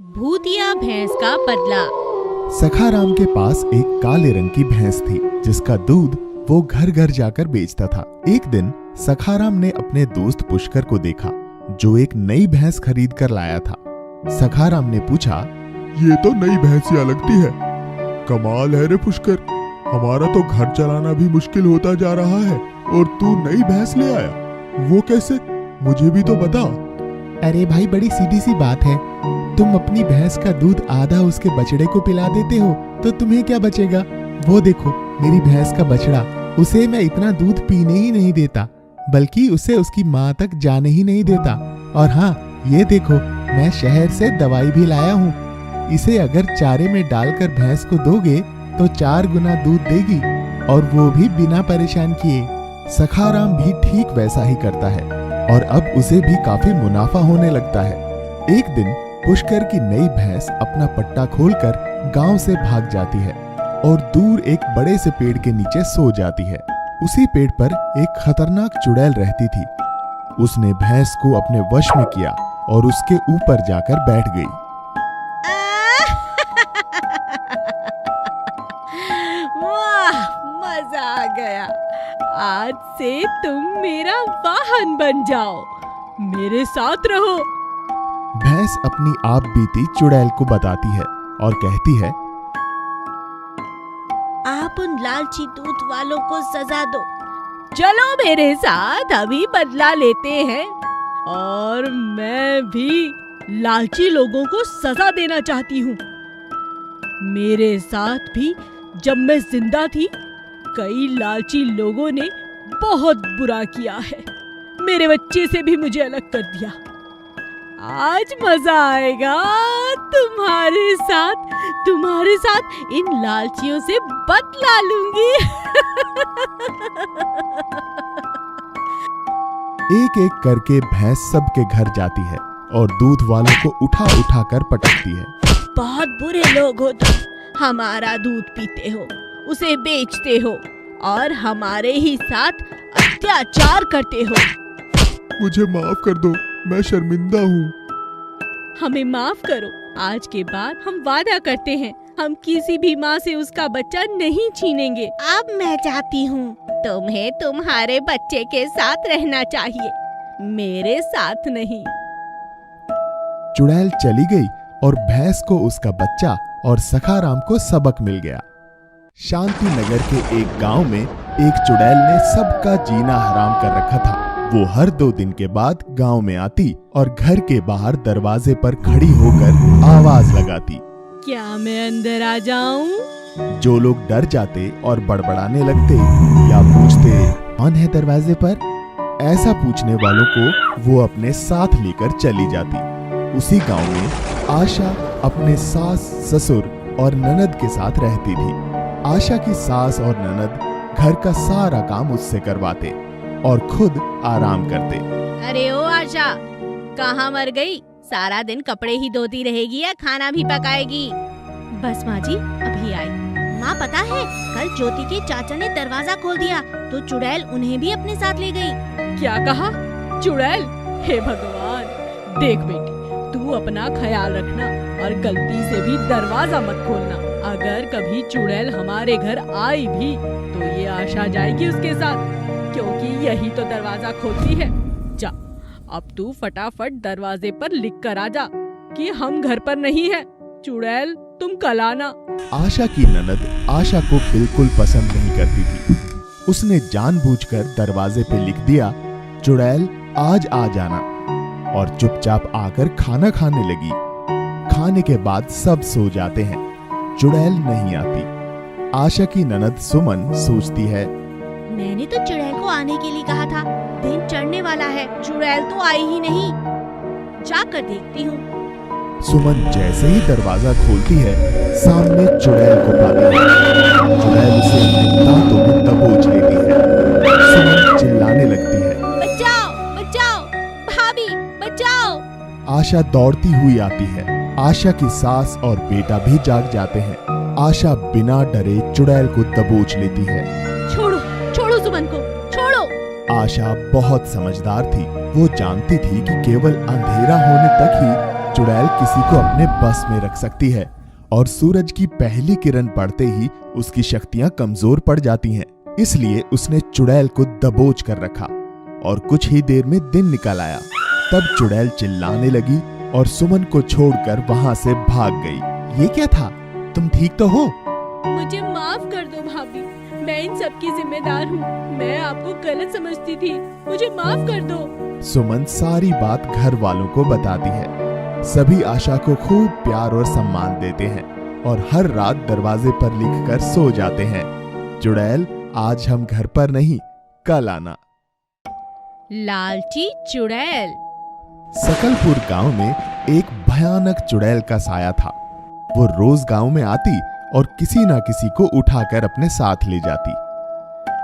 भूतिया भैंस का बदला। सखाराम के पास एक काले रंग की भैंस थी जिसका दूध वो घर घर जाकर बेचता था। एक दिन सखाराम ने अपने दोस्त पुष्कर को देखा जो एक नई भैंस खरीद कर लाया था। सखाराम ने पूछा, ये तो नई भैंसिया लगती है। कमाल है रे पुष्कर, हमारा तो घर चलाना भी मुश्किल होता जा रहा है और तू नई भैंस ले आया। वो कैसे, मुझे भी तो बता। अरे भाई, बड़ी सीधी सी बात है। तुम अपनी भैंस का दूध आधा उसके बछड़े को पिला देते हो तो तुम्हें क्या बचेगा। वो देखो मेरी भैंस का बछड़ा, उसे मैं इतना दूध पीने ही नहीं देता बल्कि उसे उसकी माँ तक जाने ही नहीं देता। और हाँ, ये देखो मैं शहर से दवाई भी लाया हूँ। इसे अगर चारे में डालकर भैंस को दोगे तो 4 गुना दूध देगी और वो भी बिना परेशान किए। सखाराम भी ठीक वैसा ही करता है और अब उसे भी काफी मुनाफा होने लगता है। एक दिन पुष्कर की नई भैंस अपना पट्टा खोलकर गांव से भाग जाती है और दूर एक बड़े से पेड़ के नीचे सो जाती है। उसी पेड़ पर एक खतरनाक चुड़ैल रहती थी। उसने भैंस को अपने वश में किया और उसके ऊपर जाकर बैठ गई। वाह, मजा आ गया। आज से तुम मेरा वाहन बन जाओ, मेरे साथ रहो। भैंस अपनी आप बीती चुड़ैल को बताती है और कहती है, आप उन लालची दूध वालों को सजा दो। चलो मेरे साथ, अभी बदला लेते हैं। और मैं भी लालची लोगों को सजा देना चाहती हूँ। मेरे साथ भी जब मैं जिंदा थी कई लालची लोगों ने बहुत बुरा किया है। मेरे बच्चे से भी मुझे अलग कर दिया। आज मजा आएगा तुम्हारे साथ इन लालचियों से बदला लूंगी। एक एक करके भैंस सबके घर जाती है और दूध वालों को उठा उठा कर पटकती है। बहुत बुरे लोग हो तुम, हमारा दूध पीते हो, उसे बेचते हो और हमारे ही साथ अत्याचार करते हो। मुझे माफ कर दो, मैं शर्मिंदा हूँ। हमें माफ करो। आज के बाद हम वादा करते हैं हम किसी भी माँ से उसका बच्चा नहीं छीनेंगे। अब मैं चाहती हूँ तुम्हें तुम्हारे बच्चे के साथ रहना चाहिए, मेरे साथ नहीं। चुड़ैल चली गई और भैंस को उसका बच्चा और सखाराम को सबक मिल गया। शांति नगर के एक गांव में एक चुड़ैल ने सबका जीना हराम कर रखा था। वो हर 2 दिन के बाद गांव में आती और घर के बाहर दरवाजे पर खड़ी होकर आवाज लगाती, क्या मैं अंदर आ जाऊं? जो लोग डर जाते और बड़बड़ाने लगते या पूछते, कौन है दरवाजे पर? ऐसा पूछने वालों को वो अपने साथ लेकर चली जाती। उसी गांव में आशा अपने सास, ससुर और ननद के साथ रहती थी। आशा की सास और ननद घर का सारा काम उससे करवाते और खुद आराम करते। अरे ओ आशा, कहाँ मर गई? सारा दिन कपड़े ही धोती रहेगी या खाना भी पकाएगी? बस माँ जी, अभी आई। माँ पता है, कल ज्योति के चाचा ने दरवाजा खोल दिया तो चुड़ैल उन्हें भी अपने साथ ले गई। क्या कहा? चुड़ैल? हे भगवान! देख बेटी, तू अपना ख्याल रखना और गलती से भी दरवाजा मत खोलना। अगर कभी चुड़ैल हमारे घर आई भी तो ये आशा जाएगी उसके साथ, क्योंकि यही तो दरवाजा खोलती है। जा, अब तू फटाफट दरवाजे पर लिख कर आ जा कि हम घर पर नहीं हैं। चुड़ैल तुम कल आना। आशा की ननद आशा को बिल्कुल पसंद नहीं करती थी। उसने जानबूझकर दरवाजे पे लिख दिया, चुड़ैल आज आ जाना, और चुपचाप आकर खाना खाने लगी। खाने के बाद सब सो जाते हैं, चुड़ैल नहीं आती। आशा की ननद सुमन सोचती है, मैंने तो चुड़ैल को आने के लिए कहा था, दिन चढ़ने वाला है, चुड़ैल तो आई ही नहीं। जाकर देखती हूँ। सुमन जैसे ही दरवाजा खोलती है, सामने चुड़ैल को पाती है। चुड़ैल उसे अपने दांतों में दबोच लेती है। सुमन चिल्लाने लगती है, बचाओ, बचाओ, भाभी, बचाओ। आशा दौड़ती हुई आती है। आशा की सास और बेटा भी जाग जाते हैं। आशा बिना डरे चुड़ैल को दबोच लेती है। छोड़ो, छोड़ो सुमन को, छोड़ो। आशा बहुत समझदार थी। वो जानती थी कि केवल अंधेरा होने तक ही चुड़ैल किसी को अपने बस में रख सकती है और सूरज की पहली किरण पड़ते ही उसकी शक्तियां कमजोर पड़ जाती हैं। इसलिए उसने चुड़ैल को दबोच कर रखा और कुछ ही देर में दिन निकल आया। तब चुड़ैल चिल्लाने लगी और सुमन को छोड़कर वहां से भाग गई। ये क्या था? तुम ठीक तो हो? मुझे माफ कर दो भाभी, मैं इन सब की जिम्मेदार हूँ। मैं आपको गलत समझती थी, मुझे माफ कर दो। सुमन सारी बात घर वालों को बताती है। सभी आशा को खूब प्यार और सम्मान देते हैं और हर रात दरवाजे पर लिखकर सो जाते हैं, चुड़ैल आज हम घर पर नहीं, कल आना। लालची चुड़ैल। सकलपुर गांव में एक भयानक चुड़ैल का साया था। वो रोज गांव में आती और किसी ना किसी को उठाकर अपने साथ ले जाती।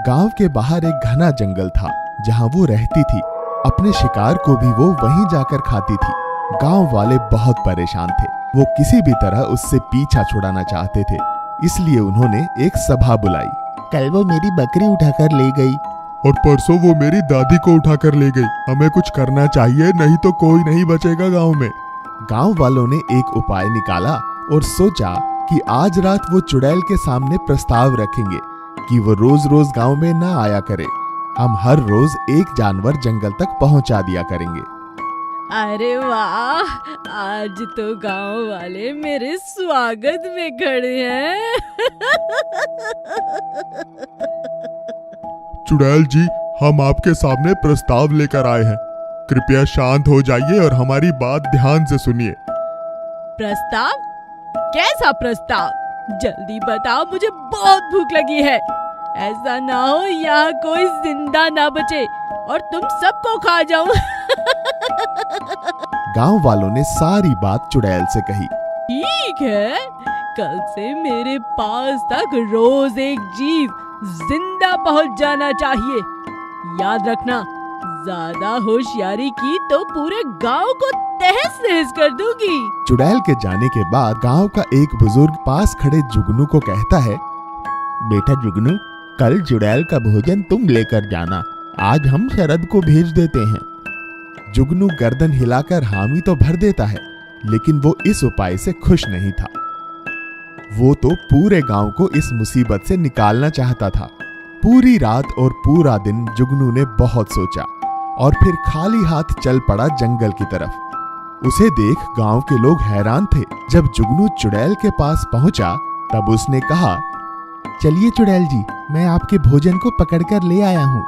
गांव के बाहर एक घना जंगल था जहां वो रहती थी। अपने शिकार को भी वो वहीं जाकर खाती थी। गांव वाले बहुत परेशान थे। वो किसी भी तरह उससे पीछा छुड़ाना चाहते थे, इसलिए उन्होंने एक सभा बुलाई। कल वो मेरी बकरी उठाकर ले गई और परसों वो मेरी दादी को उठाकर ले गई। हमें कुछ करना चाहिए, नहीं तो कोई नहीं बचेगा गांव में। गांव वालों ने एक उपाय निकाला और सोचा कि आज रात वो चुड़ैल के सामने प्रस्ताव रखेंगे कि वो रोज रोज गांव में ना आया करे। हम हर रोज एक जानवर जंगल तक पहुंचा दिया करेंगे। अरे वाह, आज तो गांव वाले मेरे स्वागत में खड़े हैं। चुड़ैल जी, हम आपके सामने प्रस्ताव लेकर आए हैं। कृपया शांत हो जाइए और हमारी बात ध्यान से सुनिए। प्रस्ताव? कैसा प्रस्ताव? जल्दी बताओ, मुझे बहुत भूख लगी है। ऐसा ना हो यहाँ कोई जिंदा ना बचे और तुम सबको खा जाऊं। गांव वालों ने सारी बात चुड़ैल से कही। ठीक है, कल से मेरे पास तक रोज एक जीव जिंदा पहुंच जाना चाहिए। याद रखना, ज्यादा होशियारी की तो पूरे गांव को तहस नहस कर दूंगी। चुड़ैल के जाने के बाद गांव का एक बुजुर्ग पास खड़े जुगनू को कहता है, बेटा जुगनू, कल चुड़ैल का भोजन तुम लेकर जाना। आज हम शरद को भेज देते हैं। जुगनू गर्दन हिलाकर हामी तो भर देता है, लेकिन वो इस उपाय से खुश नहीं था। वो तो पूरे गांव को इस मुसीबत से निकालना चाहता था। पूरी रात और पूरा दिन जुगनू ने बहुत सोचा और फिर खाली हाथ चल पड़ा जंगल की तरफ। उसे देख गांव के लोग हैरान थे। जब जुगनू चुड़ैल के पास पहुंचा तब उसने कहा, चलिए चुड़ैल जी, मैं आपके भोजन को पकड़कर ले आया हूँ।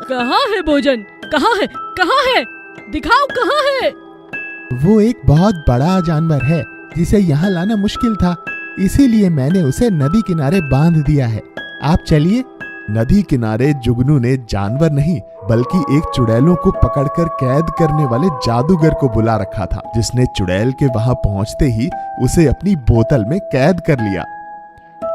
कहाँ है भोजन? कहाँ है? कहाँ है? दिखाओ, कहाँ है? वो एक बहुत बड़ा जानवर है जिसे यहाँ लाना मुश्किल था, इसीलिए मैंने उसे नदी किनारे बांध दिया है। आप चलिए। नदी किनारे जुगनू ने जानवर नहीं बल्कि एक चुड़ैलों को पकड़कर कैद करने वाले जादूगर को बुला रखा था, जिसने चुड़ैल के वहां पहुंचते ही उसे अपनी बोतल में कैद कर लिया।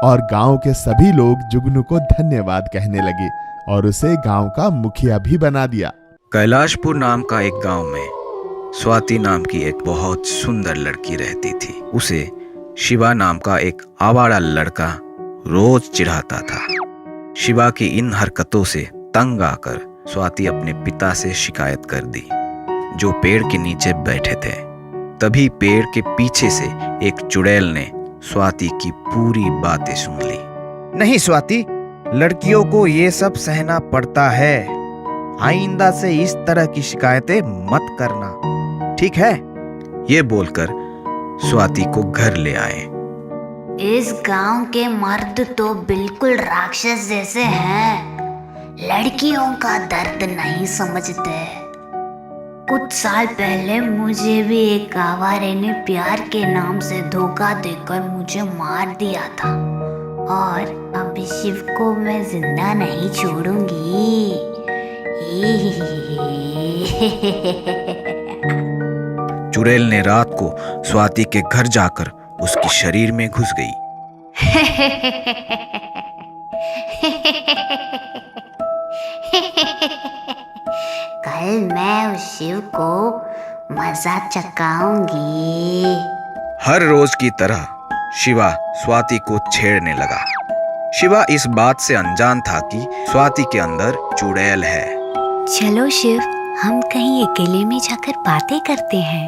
और गांव के सभी लोग जुगनू को धन्यवाद कहने लगे और उसे गांव का मुखिया भी बना दिया। कैलाशपुर नाम का एक गांव में स्वाति नाम की एक बहुत सुंदर लड़की रहती थी। उसे शिवा नाम का एक आवारा लड़का रोज चिढ़ाता था। शिवा की इन हरकतों से तंग आकर स्वाति अपने पिता से शिकायत कर दी, जो पेड़ के नीचे बैठे थे। तभी पेड़ के पीछे से एक चुड़ैल ने स्वाति की पूरी बातें सुन ली। नहीं स्वाति, लड़कियों को ये सब सहना पड़ता है। आइंदा से इस तरह की शिकायतें मत करना, ठीक है? ये बोलकर स्वाति को घर ले आए। इस गांव के मर्द तो बिल्कुल राक्षस जैसे हैं, लड़कियों का दर्द नहीं समझते। कुछ साल पहले मुझे भी एक आवारे ने प्यार के नाम से धोखा देकर मुझे मार दिया था और अब शिव को मैं जिंदा नहीं छोड़ूंगी। चुड़ैल ने रात को स्वाति के घर जाकर उसके शरीर में घुस गई। कल मैं उस शिव को मजा चखाऊंगी। हर रोज की तरह शिवा स्वाति को छेड़ने लगा। शिवा इस बात से अनजान था कि स्वाति के अंदर चुड़ैल है। चलो शिव, हम कहीं अकेले में जाकर बातें करते हैं।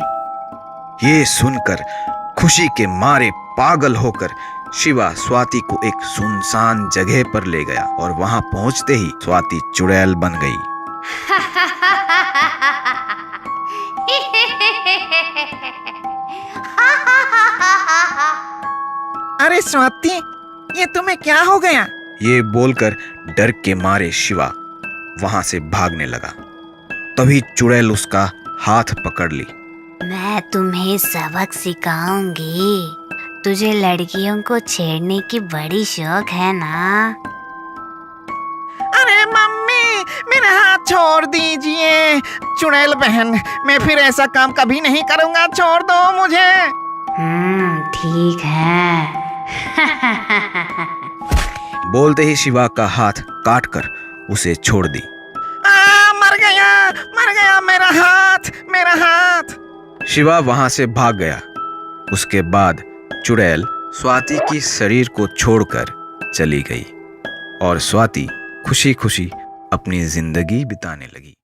ये सुनकर खुशी के मारे पागल होकर शिवा स्वाति को एक सुनसान जगह पर ले गया और वहां पहुंचते ही स्वाति चुड़ैल बन गई। अरे स्वाति, ये तुम्हें क्या हो गया? ये बोलकर डर के मारे शिवा वहां से भागने लगा। तभी चुड़ैल उसका हाथ पकड़ ली। मैं तुम्हें सबक सिखाऊंगी। तुझे लड़कियों को छेड़ने की बड़ी शौक है ना? अरे मम्मी, मेरा हाथ छोड़ दीजिए। चुड़ैल बहन, मैं फिर ऐसा काम कभी नहीं करूंगा, छोड़ दो मुझे। ठीक है। बोलते ही शिवा का हाथ काटकर उसे छोड़ दी। मर गया मेरा हाथ, मेरा हाथ। शिवा वहां से भाग गया। उसके बाद चुड़ैल स्वाति की शरीर को छोड़कर चली गई और स्वाति खुशी खुशी अपनी जिंदगी बिताने लगी।